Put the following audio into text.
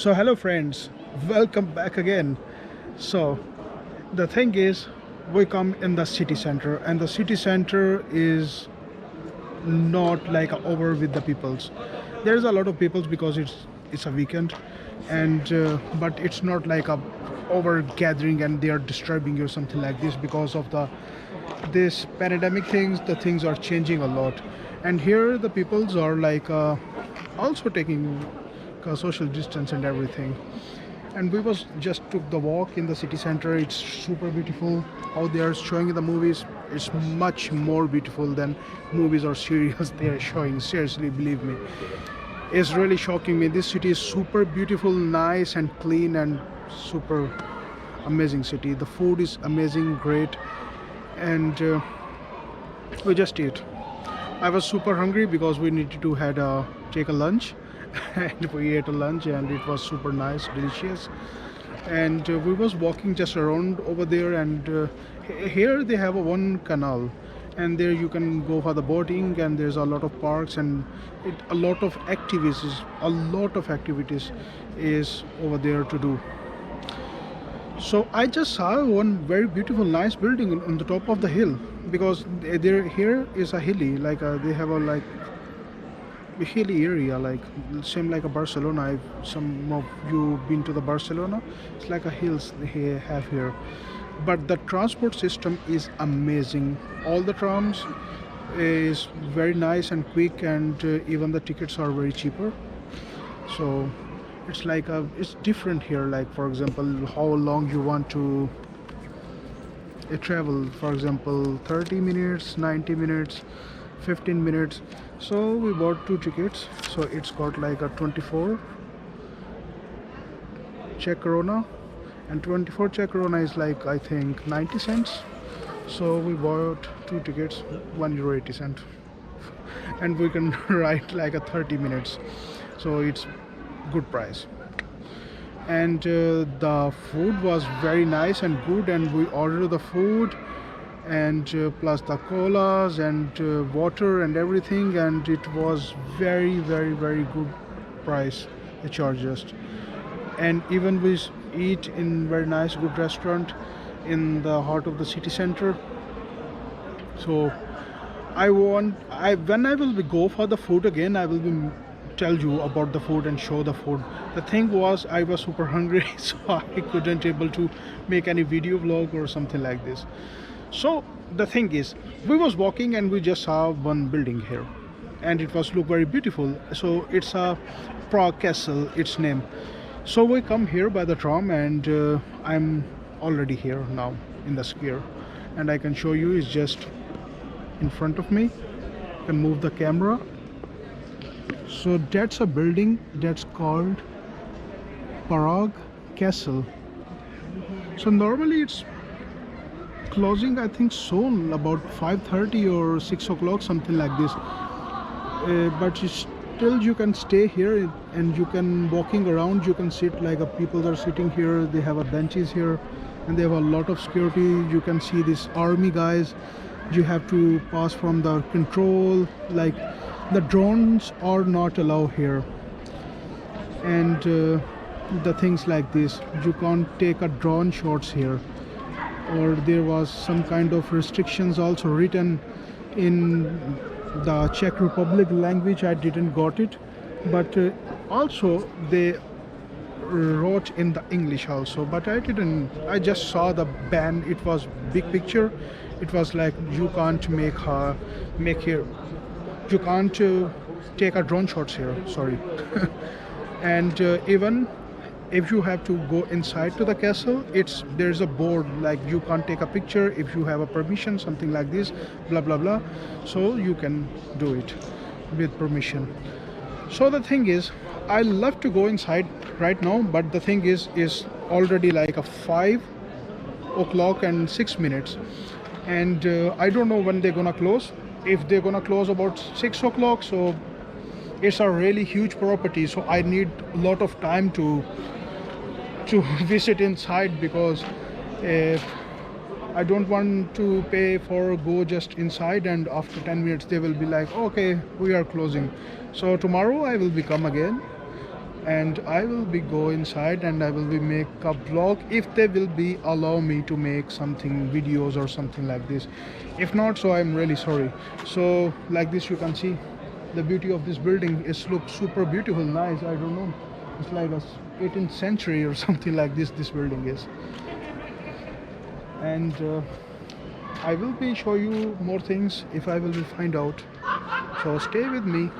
So hello friends, welcome back again. So the thing is, we come in the city center, and the city center is not like over with the peoples. There's a lot of peoples because it's a weekend, and but it's not like a over gathering and they are disturbing you or something like this because of the this pandemic things. The things are changing a lot, and here the peoples are like also taking social distance and everything. And we was just took the walk in the city center. It's super beautiful. How they are showing in the movies, it's much more beautiful than movies or serials they are showing. Seriously, believe me, it's really shocking me. This city is super beautiful, nice and clean, and super amazing city. The food is amazing, great, and we just eat. I was super hungry because we needed to had take a lunch, and we ate a lunch, and it was super nice, delicious. And we was walking just around over there, and here they have a one canal, and there you can go for the boating, and there's a lot of parks, and a lot of activities is over there to do. So I just saw one very beautiful, nice building on the top of the hill, because there here is a hilly, like they have a like hilly area, like same like a Barcelona. Some of you been to the Barcelona? It's like a hills they have here, but the transport system is amazing. All the trams is very nice and quick, and even the tickets are very cheaper. So it's like it's different here. Like for example, how long you want to travel. For example, 30 minutes, 90 minutes, 15 minutes. So we bought two tickets. So it's got like a 24 Czech koruna, and 24 Czech koruna is like I think 90 cents. So we bought two tickets, €1.80, and we can ride like a 30 minutes. So it's good price. And the food was very nice and good, and we ordered the food, and plus the colas and water and everything, and it was very good price they charged us. And even we eat in very nice good restaurant in the heart of the city center. So I when I will be go for the food again, I will be tell you about the food and show the food. The thing was, I was super hungry, so I couldn't able to make any video vlog or something like this. So the thing is, we was walking and we just saw one building here, and it was look very beautiful. So it's a Prague Castle, its name. So we come here by the tram, and I'm already here now in the square, and I can show you. It's just in front of me. You can move the camera. So that's a building that's called Prague Castle. So normally it's closing, I think soon, about 5:30 or 6 o'clock, something like this. But still you can stay here, and you can walking around, you can sit like people are sitting here. They have a benches here, and they have a lot of security. You can see these army guys. You have to pass from the control, like the drones are not allowed here, and the things like this, you can't take a drone shots here, or there was some kind of restrictions also written in the Czech Republic language. I didn't got it, but also they wrote in the English also, but I just saw the ban. It was big picture. It was like you can't make here, you can't take a drone shots here, sorry. And even if you have to go inside to the castle, there's a board like you can't take a picture if you have a permission, something like this, blah blah blah. So you can do it with permission. So the thing is, I love to go inside right now, but the thing is already like a 5 o'clock and 6 minutes, and I don't know when they're gonna close. If they're gonna close about 6 o'clock, so it's a really huge property, so I need a lot of time to visit inside, because I don't want to pay for go just inside, and after 10 minutes they will be like, okay, we are closing. So tomorrow I will be come again, and I will be go inside and I will be make a vlog if they will be allow me to make something videos or something like this. If not, so I'm really sorry. So like this you can see the beauty of this building is looks super beautiful, nice. I don't know, it's like a 18th century or something like this building is. And I will be show you more things if I will be find out, so stay with me.